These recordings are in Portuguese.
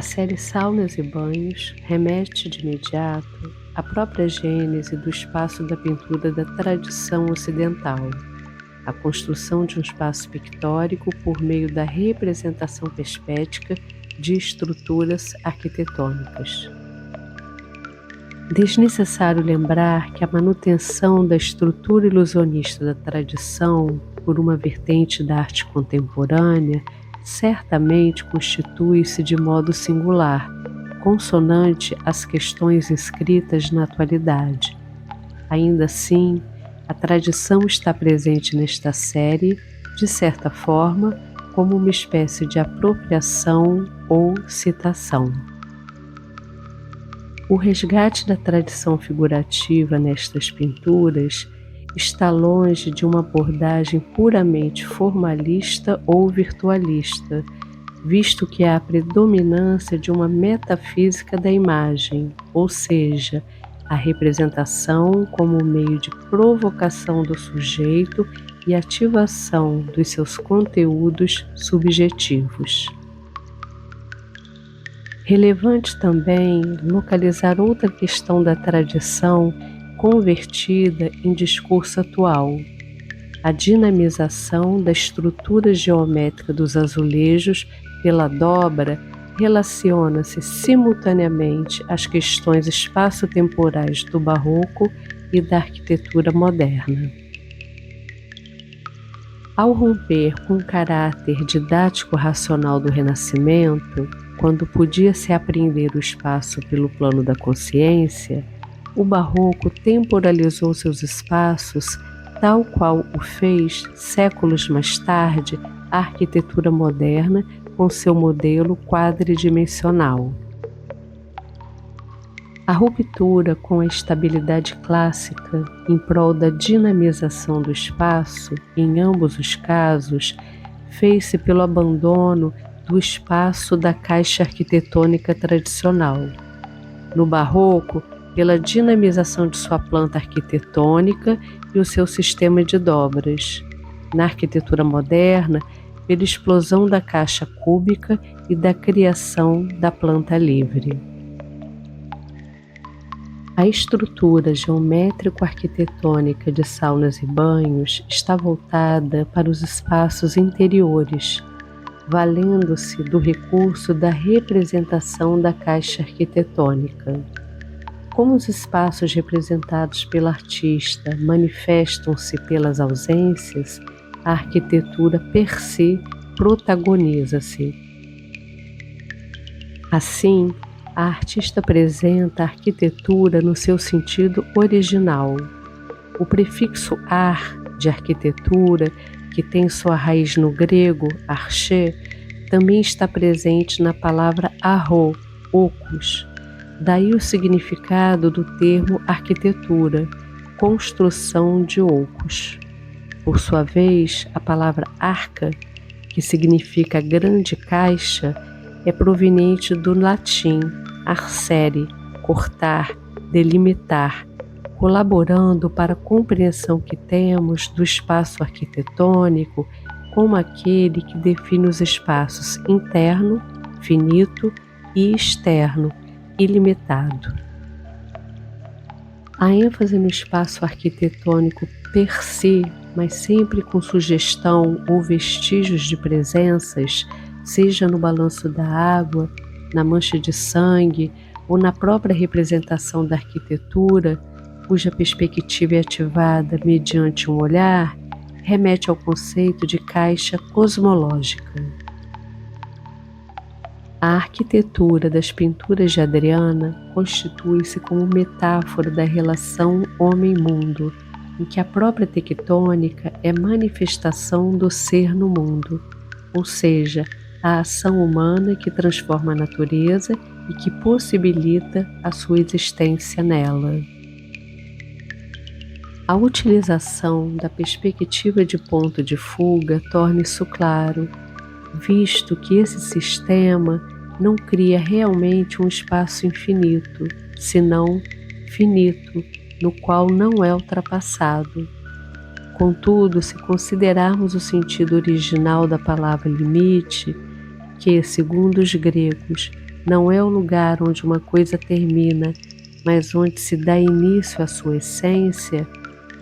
A série Saunas e Banhos remete de imediato à própria gênese do espaço da pintura da tradição ocidental, a construção de um espaço pictórico por meio da representação perspética de estruturas arquitetônicas. Desnecessário lembrar que a manutenção da estrutura ilusionista da tradição por uma vertente da arte contemporânea certamente constitui-se de modo singular, consonante às questões inscritas na atualidade. Ainda assim, a tradição está presente nesta série, de certa forma, como uma espécie de apropriação ou citação. O resgate da tradição figurativa nestas pinturas está longe de uma abordagem puramente formalista ou virtualista, visto que há a predominância de uma metafísica da imagem, ou seja, a representação como meio de provocação do sujeito e ativação dos seus conteúdos subjetivos. Relevante também localizar outra questão da tradição convertida em discurso atual. A dinamização da estrutura geométrica dos azulejos pela dobra relaciona-se simultaneamente às questões espaço-temporais do barroco e da arquitetura moderna. Ao romper com o caráter didático-racional do Renascimento, quando podia-se apreender o espaço pelo plano da consciência, o barroco temporalizou seus espaços tal qual o fez, séculos mais tarde, a arquitetura moderna com seu modelo quadridimensional. A ruptura com a estabilidade clássica em prol da dinamização do espaço, em ambos os casos, fez-se pelo abandono do espaço da caixa arquitetônica tradicional. No barroco, pela dinamização de sua planta arquitetônica e o seu sistema de dobras. Na arquitetura moderna, pela explosão da caixa cúbica e da criação da planta livre. A estrutura geométrico-arquitetônica de saunas e banhos está voltada para os espaços interiores, valendo-se do recurso da representação da caixa arquitetônica. Como os espaços representados pelo artista manifestam-se pelas ausências, a arquitetura per se protagoniza-se. Assim, a artista apresenta a arquitetura no seu sentido original. O prefixo ar de arquitetura, que tem sua raiz no grego, arché, também está presente na palavra arro, ocus. Daí o significado do termo arquitetura, construção de ocus. Por sua vez, a palavra arca, que significa grande caixa, é proveniente do latim arcere, cortar, delimitar, colaborando para a compreensão que temos do espaço arquitetônico como aquele que define os espaços interno, finito, e externo, ilimitado. A ênfase no espaço arquitetônico per se, mas sempre com sugestão ou vestígios de presenças, seja no balanço da água, na mancha de sangue ou na própria representação da arquitetura, cuja perspectiva é ativada mediante um olhar, remete ao conceito de caixa cosmológica. A arquitetura das pinturas de Adriana constitui-se como metáfora da relação homem-mundo, em que a própria tectônica é manifestação do ser no mundo, ou seja, a ação humana que transforma a natureza e que possibilita a sua existência nela. A utilização da perspectiva de ponto de fuga torna isso claro, visto que esse sistema não cria realmente um espaço infinito, senão finito, no qual não é ultrapassado. Contudo, se considerarmos o sentido original da palavra limite, que, segundo os gregos, não é o lugar onde uma coisa termina, mas onde se dá início à sua essência,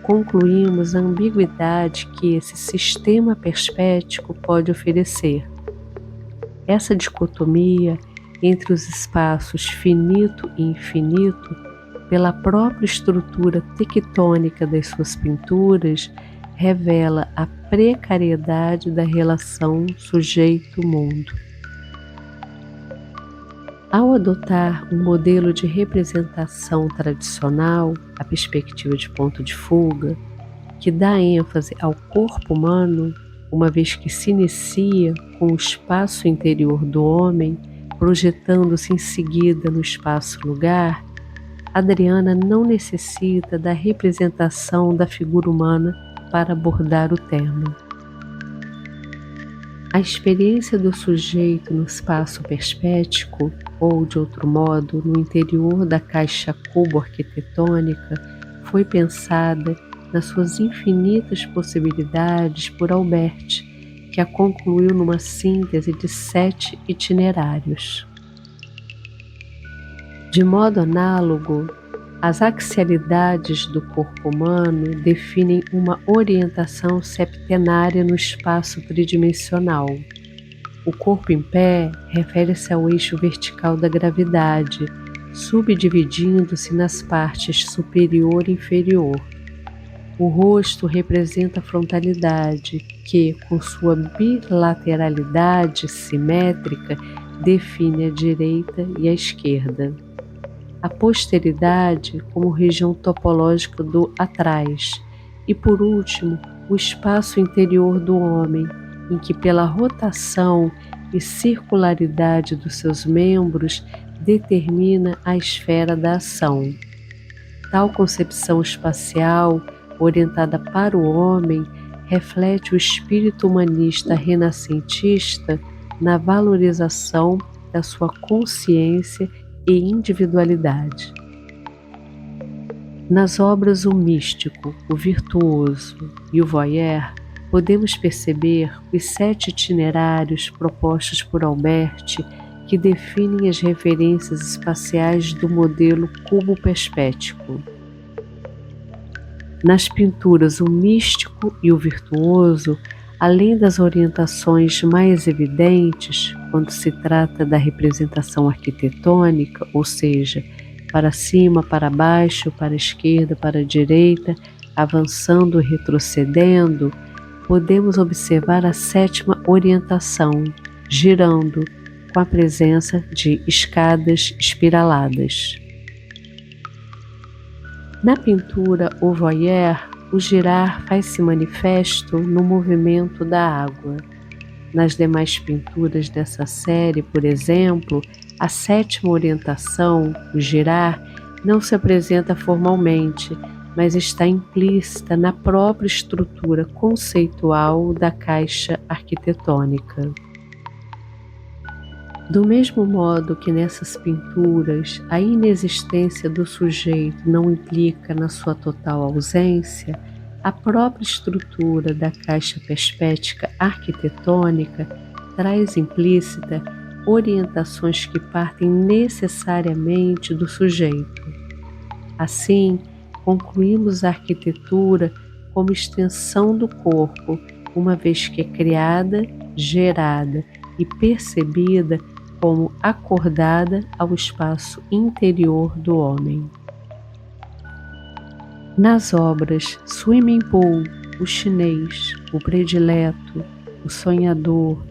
concluímos a ambiguidade que esse sistema perspético pode oferecer. Essa dicotomia entre os espaços finito e infinito, pela própria estrutura tectônica das suas pinturas, revela a precariedade da relação sujeito-mundo. Ao adotar um modelo de representação tradicional, a perspectiva de ponto de fuga, que dá ênfase ao corpo humano, uma vez que se inicia com o espaço interior do homem, projetando-se em seguida no espaço-lugar, Adriana não necessita da representação da figura humana para abordar o tema. A experiência do sujeito no espaço perspético, ou de outro modo, no interior da caixa cubo-arquitetônica, foi pensada nas suas infinitas possibilidades por Albert, que a concluiu numa síntese de 7 itinerários. De modo análogo, as axialidades do corpo humano definem uma orientação septenária no espaço tridimensional. O corpo em pé refere-se ao eixo vertical da gravidade, subdividindo-se nas partes superior e inferior. O rosto representa a frontalidade, que, com sua bilateralidade simétrica, define a direita e a esquerda. A posteridade como região topológica do atrás, e por último, o espaço interior do homem, em que pela rotação e circularidade dos seus membros determina a esfera da ação. Tal concepção espacial, orientada para o homem, reflete o espírito humanista renascentista na valorização da sua consciência e individualidade. Nas obras O Místico, O Virtuoso e O Voyeur, podemos perceber os 7 itinerários propostos por Albert que definem as referências espaciais do modelo cubo-perspético. Nas pinturas O Místico e O Virtuoso, além das orientações mais evidentes, quando se trata da representação arquitetônica, ou seja, para cima, para baixo, para a esquerda, para a direita, avançando e retrocedendo, podemos observar a 7ª orientação, girando, com a presença de escadas espiraladas. Na pintura O Voyeur, o girar faz-se manifesto no movimento da água. Nas demais pinturas dessa série, por exemplo, a 7ª orientação, o girar, não se apresenta formalmente, mas está implícita na própria estrutura conceitual da caixa arquitetônica. Do mesmo modo que nessas pinturas a inexistência do sujeito não implica na sua total ausência, a própria estrutura da caixa perspética arquitetônica traz implícita orientações que partem necessariamente do sujeito. Assim, concluímos a arquitetura como extensão do corpo, uma vez que é criada, gerada e percebida como acordada ao espaço interior do homem. Nas obras Swimming Pool, O Chinês, O Predileto, O Sonhador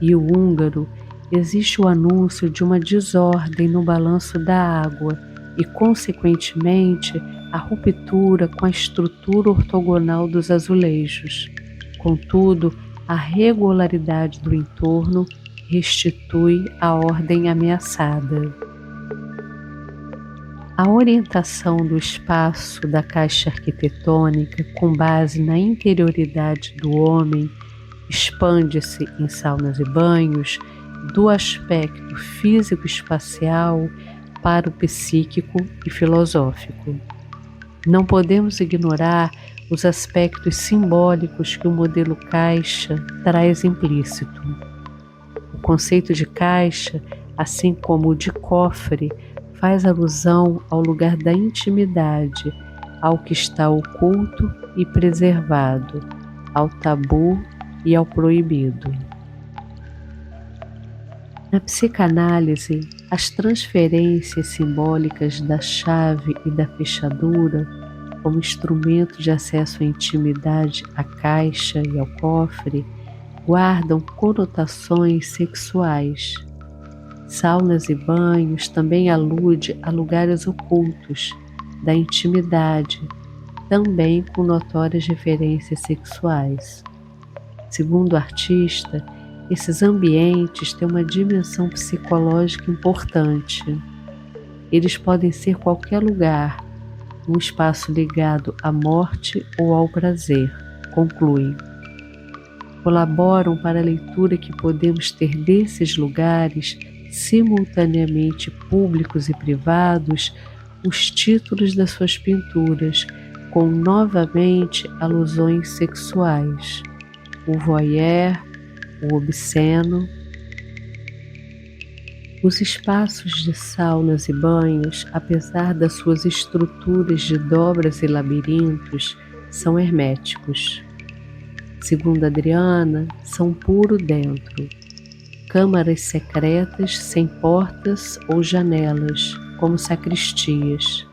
e O Húngaro, existe o anúncio de uma desordem no balanço da água e, consequentemente, a ruptura com a estrutura ortogonal dos azulejos. Contudo, a regularidade do entorno restitui a ordem ameaçada. A orientação do espaço da caixa arquitetônica, com base na interioridade do homem, expande-se em saunas e banhos do aspecto físico-espacial para o psíquico e filosófico. Não podemos ignorar os aspectos simbólicos que o modelo caixa traz implícito. O conceito de caixa assim como o de cofre faz alusão ao lugar da intimidade, ao que está oculto e preservado, ao tabu e ao proibido. Na psicanálise, as transferências simbólicas da chave e da fechadura, como instrumento de acesso à intimidade, à caixa e ao cofre, guardam conotações sexuais. Saunas e banhos também alude a lugares ocultos da intimidade, também com notórias referências sexuais. Segundo o artista, esses ambientes têm uma dimensão psicológica importante. Eles podem ser qualquer lugar, um espaço ligado à morte ou ao prazer, conclui. Colaboram para a leitura que podemos ter desses lugares, simultaneamente públicos e privados, os títulos das suas pinturas, com novamente alusões sexuais. O voyeur, o obsceno. Os espaços de saunas e banhos, apesar das suas estruturas de dobras e labirintos, são herméticos. Segundo Adriana, são puro dentro. Câmaras secretas sem portas ou janelas, como sacristias.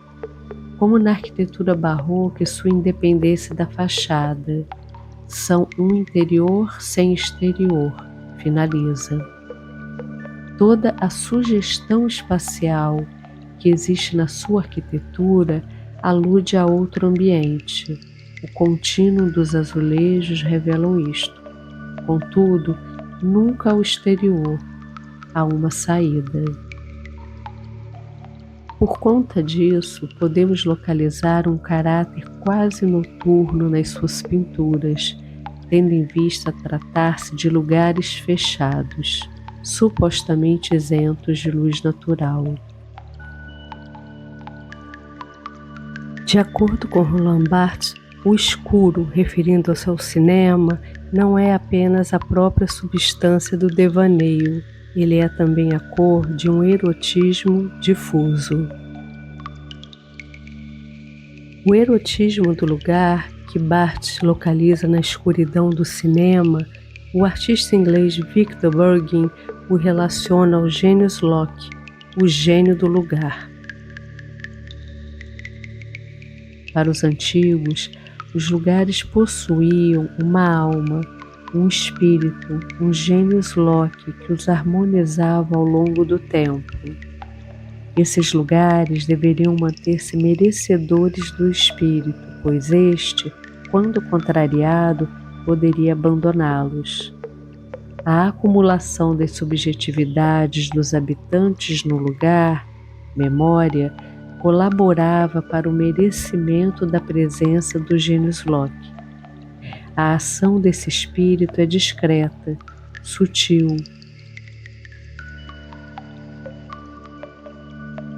Como na arquitetura barroca e sua independência da fachada, são um interior sem exterior, finaliza. Toda a sugestão espacial que existe na sua arquitetura alude a outro ambiente. O contínuo dos azulejos revelam isto. Contudo, nunca ao exterior, há uma saída. Por conta disso, podemos localizar um caráter quase noturno nas suas pinturas, tendo em vista tratar-se de lugares fechados, supostamente isentos de luz natural. De acordo com Roland Barthes, o escuro, referindo ao seu cinema, não é apenas a própria substância do devaneio, ele é também a cor de um erotismo difuso. O erotismo do lugar, que Barthes localiza na escuridão do cinema, o artista inglês Victor Bergin o relaciona ao genius loci, o gênio do lugar. Para os antigos, os lugares possuíam uma alma, um espírito, um genius loci que os harmonizava ao longo do tempo. Esses lugares deveriam manter-se merecedores do espírito, pois este, quando contrariado, poderia abandoná-los. A acumulação das subjetividades dos habitantes no lugar, memória, colaborava para o merecimento da presença do genius loci. A ação desse espírito é discreta, sutil.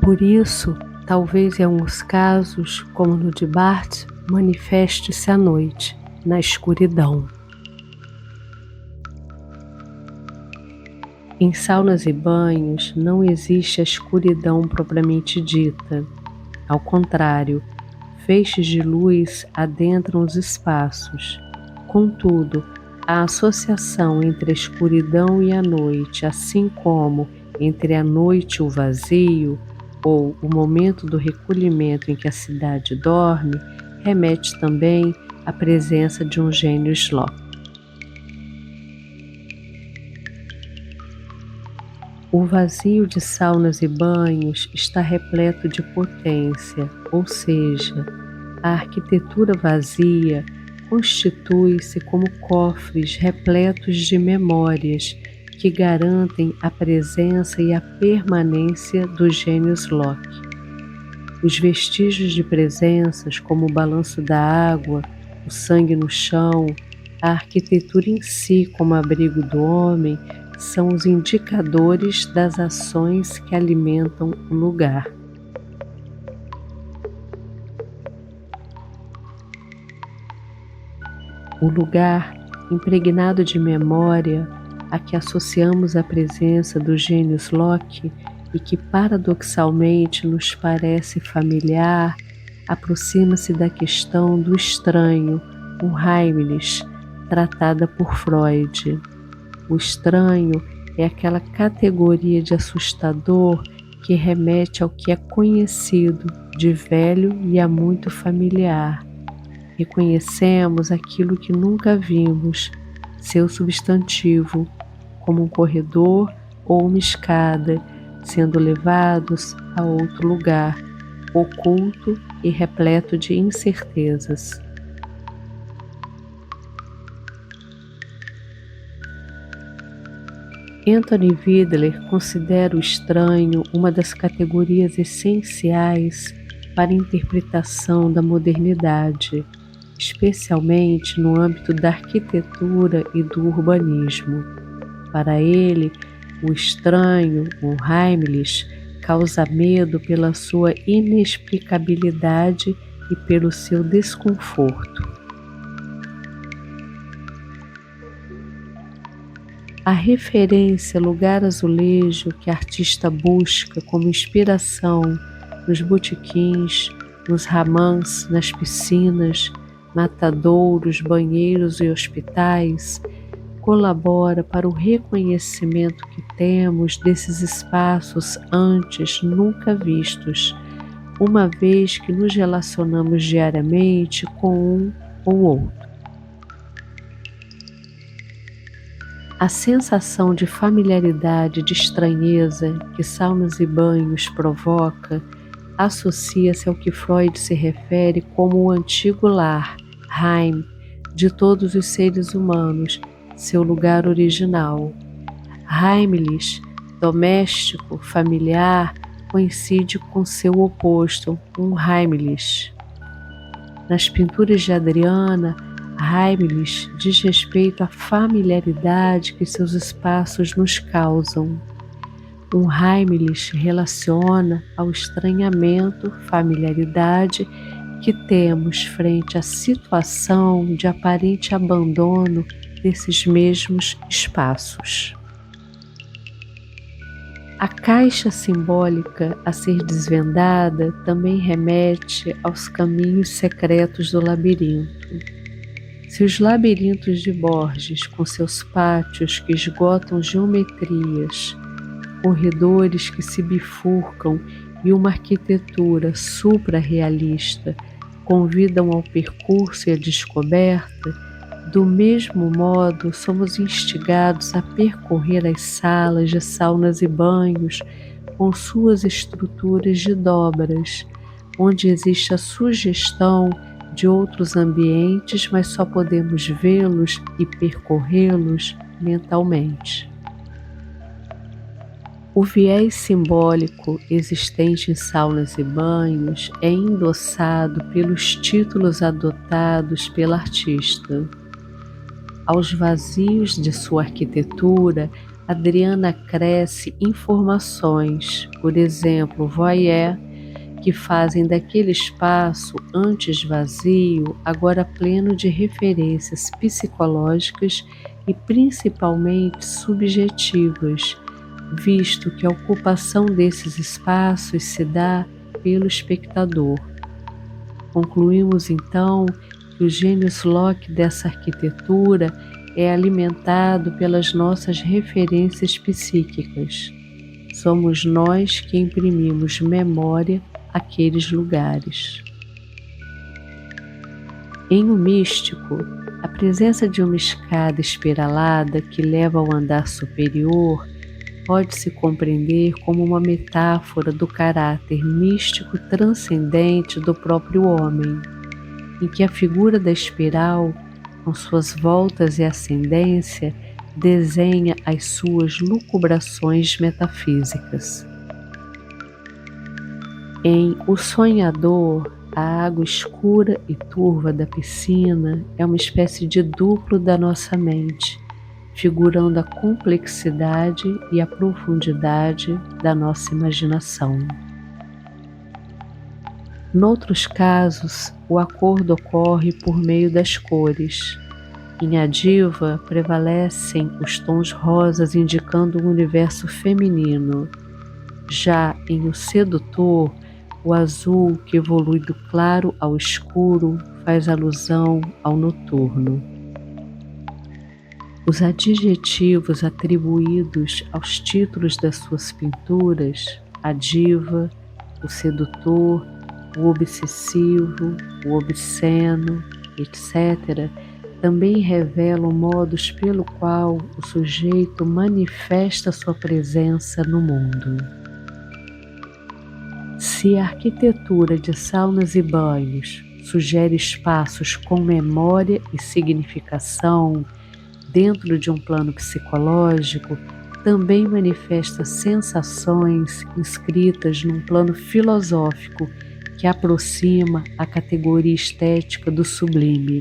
Por isso, talvez em alguns casos, como no de Barthes, manifeste-se à noite, na escuridão. Em saunas e banhos não existe a escuridão propriamente dita. Ao contrário, feixes de luz adentram os espaços. Contudo, a associação entre a escuridão e a noite, assim como entre a noite e o vazio, ou o momento do recolhimento em que a cidade dorme, remete também à presença de um genius loci. O vazio de saunas e banhos está repleto de potência, ou seja, a arquitetura vazia constitui-se como cofres repletos de memórias que garantem a presença e a permanência do genius loci. Os vestígios de presenças, como o balanço da água, o sangue no chão, a arquitetura em si como abrigo do homem, são os indicadores das ações que alimentam o lugar. O lugar, impregnado de memória, a que associamos a presença do gênios Loki e que paradoxalmente nos parece familiar, aproxima-se da questão do estranho, o Heimlich, tratada por Freud. O estranho é aquela categoria de assustador que remete ao que é conhecido, de velho e a muito familiar. Reconhecemos aquilo que nunca vimos, seu substantivo, como um corredor ou uma escada, sendo levados a outro lugar, oculto e repleto de incertezas. Anthony Widler considera o estranho uma das categorias essenciais para a interpretação da modernidade, especialmente no âmbito da arquitetura e do urbanismo. Para ele, o estranho, o Heimlich, causa medo pela sua inexplicabilidade e pelo seu desconforto. A referência lugar azulejo que a artista busca como inspiração nos botequins, nos hammams, nas piscinas, matadouros, banheiros e hospitais, colabora para o reconhecimento que temos desses espaços antes nunca vistos, uma vez que nos relacionamos diariamente com um ou outro. A sensação de familiaridade e de estranheza que saunas e banhos provoca associa-se ao que Freud se refere como o antigo lar, Heim, de todos os seres humanos, seu lugar original. Heimlich, doméstico, familiar, coincide com seu oposto, um Heimlich. Nas pinturas de Adriana, Heimlich diz respeito à familiaridade que seus espaços nos causam. Um Heimlich relaciona ao estranhamento, familiaridade que temos frente à situação de aparente abandono desses mesmos espaços. A caixa simbólica a ser desvendada também remete aos caminhos secretos do labirinto. Se os labirintos de Borges, com seus pátios que esgotam geometrias, corredores que se bifurcam e uma arquitetura supra-realista convidam ao percurso e à descoberta, do mesmo modo somos instigados a percorrer as salas de saunas e banhos com suas estruturas de dobras, onde existe a sugestão de outros ambientes, mas só podemos vê-los e percorrê-los mentalmente. O viés simbólico existente em saunas e banhos é endossado pelos títulos adotados pela artista. Aos vazios de sua arquitetura, Adriana acresce informações, por exemplo, voyeur, que fazem daquele espaço antes vazio, agora pleno de referências psicológicas e principalmente subjetivas, visto que a ocupação desses espaços se dá pelo espectador. Concluímos então que o genius loci dessa arquitetura é alimentado pelas nossas referências psíquicas. Somos nós que imprimimos memória àqueles lugares. Em O Místico, a presença de uma escada espiralada que leva ao andar superior pode-se compreender como uma metáfora do caráter místico transcendente do próprio homem, em que a figura da espiral, com suas voltas e ascendência, desenha as suas lucubrações metafísicas. Em O Sonhador, a água escura e turva da piscina é uma espécie de duplo da nossa mente, figurando a complexidade e a profundidade da nossa imaginação. Noutros casos, o acordo ocorre por meio das cores. Em Adiva prevalecem os tons rosas indicando um universo feminino. Já em O Sedutor, o azul que evolui do claro ao escuro faz alusão ao noturno. Os adjetivos atribuídos aos títulos das suas pinturas, a diva, o sedutor, o obsessivo, o obsceno, etc., também revelam modos pelo qual o sujeito manifesta sua presença no mundo. Se a arquitetura de saunas e banhos sugere espaços com memória e significação dentro de um plano psicológico, também manifesta sensações inscritas num plano filosófico que aproxima a categoria estética do sublime.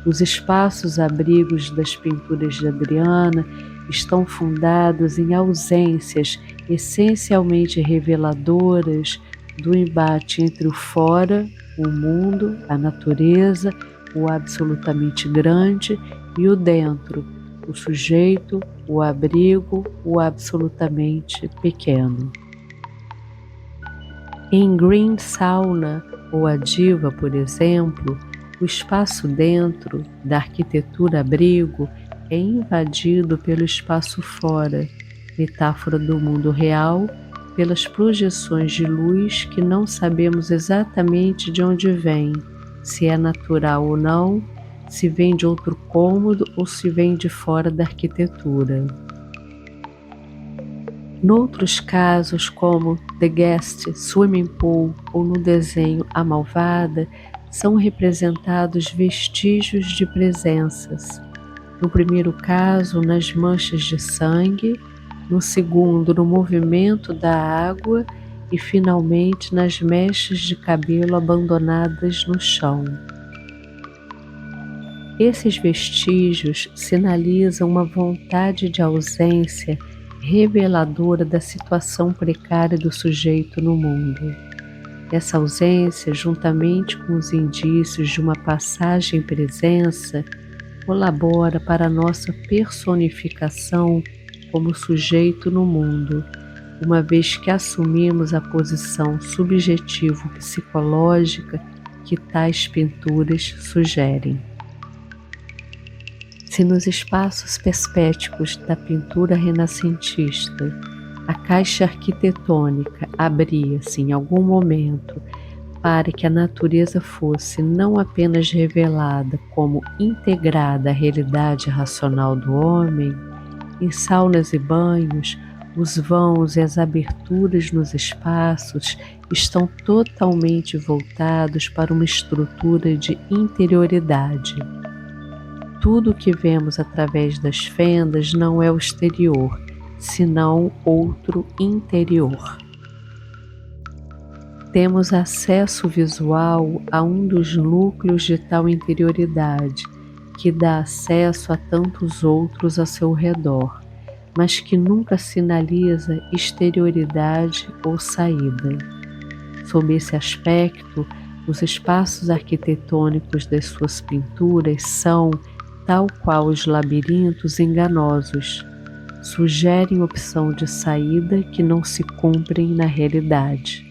Os espaços-abrigos das pinturas de Adriana estão fundados em ausências essencialmente reveladoras do embate entre o fora, o mundo, a natureza, o absolutamente grande, e o dentro, o sujeito, o abrigo, o absolutamente pequeno. Em Green Sauna ou Adiva, por exemplo, o espaço dentro da arquitetura abrigo é invadido pelo espaço fora, metáfora do mundo real, pelas projeções de luz que não sabemos exatamente de onde vem, se é natural ou não, se vem de outro cômodo ou se vem de fora da arquitetura. Noutros casos, como The Guest, Swimming Pool ou no desenho A Malvada, são representados vestígios de presenças. No primeiro caso, nas manchas de sangue, no segundo, no movimento da água e, finalmente, nas mechas de cabelo abandonadas no chão. Esses vestígios sinalizam uma vontade de ausência reveladora da situação precária do sujeito no mundo. Essa ausência, juntamente com os indícios de uma passagem presença, colabora para a nossa personificação como sujeito no mundo, uma vez que assumimos a posição subjetivo-psicológica que tais pinturas sugerem. Se nos espaços perspéticos da pintura renascentista a caixa arquitetônica abria-se em algum momento para que a natureza fosse não apenas revelada como integrada à realidade racional do homem, em saunas e banhos, os vãos e as aberturas nos espaços estão totalmente voltados para uma estrutura de interioridade. Tudo o que vemos através das fendas não é o exterior, senão outro interior. Temos acesso visual a um dos núcleos de tal interioridade, que dá acesso a tantos outros a seu redor, mas que nunca sinaliza exterioridade ou saída. Sob esse aspecto, os espaços arquitetônicos das suas pinturas são, tal qual os labirintos enganosos, sugerem opção de saída que não se cumprem na realidade.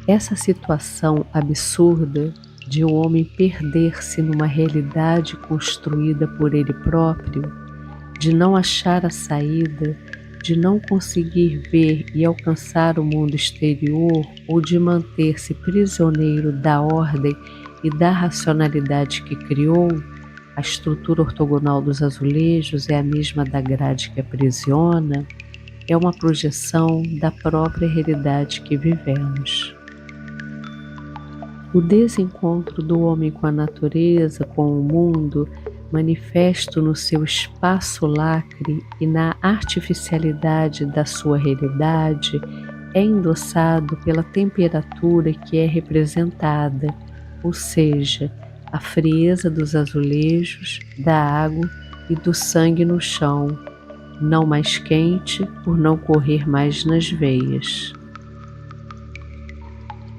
Essa situação absurda de o homem perder-se numa realidade construída por ele próprio, de não achar a saída, de não conseguir ver e alcançar o mundo exterior ou de manter-se prisioneiro da ordem e da racionalidade que criou, a estrutura ortogonal dos azulejos é a mesma da grade que aprisiona, é uma projeção da própria realidade que vivemos. O desencontro do homem com a natureza, com o mundo, manifesto no seu espaço lacre e na artificialidade da sua realidade, é endossado pela temperatura que é representada, ou seja, a frieza dos azulejos, da água e do sangue no chão, não mais quente por não correr mais nas veias.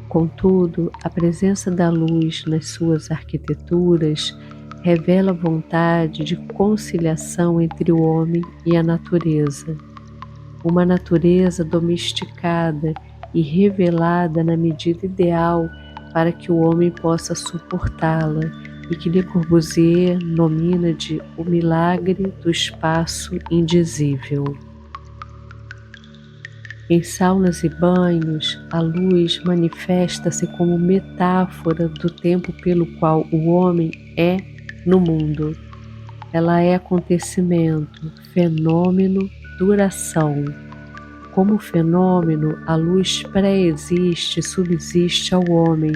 Contudo, a presença da luz nas suas arquiteturas revela vontade de conciliação entre o homem e a natureza, uma natureza domesticada e revelada na medida ideal para que o homem possa suportá-la e que Le Corbusier nomina de o milagre do espaço indizível. Em saunas e banhos, a luz manifesta-se como metáfora do tempo pelo qual o homem é no mundo. Ela é acontecimento, fenômeno, duração. Como fenômeno, a luz pré-existe e subsiste ao homem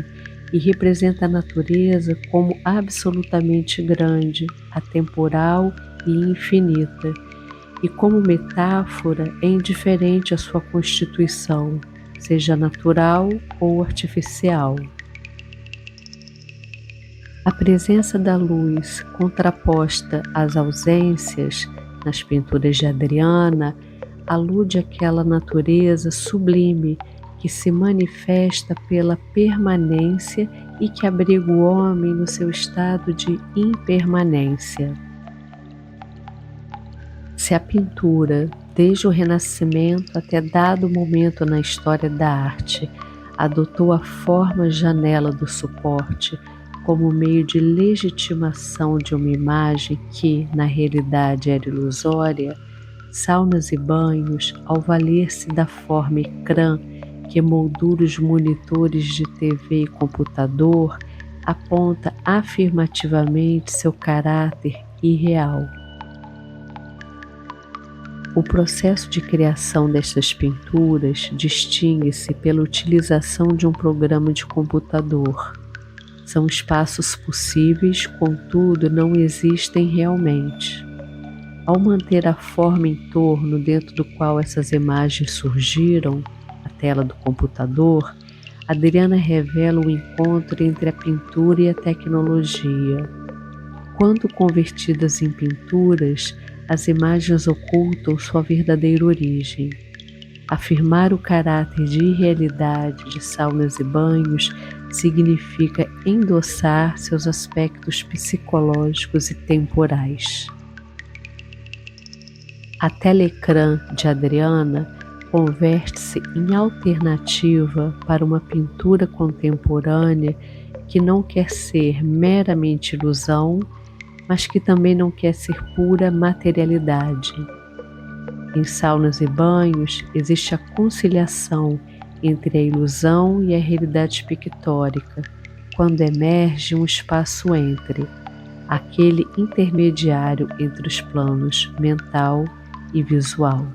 e representa a natureza como absolutamente grande, atemporal e infinita. E como metáfora é indiferente à sua constituição, seja natural ou artificial. A presença da luz contraposta às ausências nas pinturas de Adriana alude àquela natureza sublime que se manifesta pela permanência e que abriga o homem no seu estado de impermanência. Se a pintura, desde o Renascimento até dado momento na história da arte, adotou a forma janela do suporte como meio de legitimação de uma imagem que, na realidade, era ilusória, saunas e banhos, ao valer-se da forma ecrã que moldura os monitores de TV e computador, aponta afirmativamente seu caráter irreal. O processo de criação destas pinturas distingue-se pela utilização de um programa de computador. São espaços possíveis, contudo, não existem realmente. Ao manter a forma em torno dentro do qual essas imagens surgiram, a tela do computador, Adriana revela o encontro entre a pintura e a tecnologia. Quando convertidas em pinturas, as imagens ocultam sua verdadeira origem. Afirmar o caráter de irrealidade de saunas e banhos significa endossar seus aspectos psicológicos e temporais. A tela-ecrã de Adriana converte-se em alternativa para uma pintura contemporânea que não quer ser meramente ilusão, mas que também não quer ser pura materialidade. Em saunas e banhos existe a conciliação entre a ilusão e a realidade pictórica, quando emerge um espaço entre, aquele intermediário entre os planos mental e visual.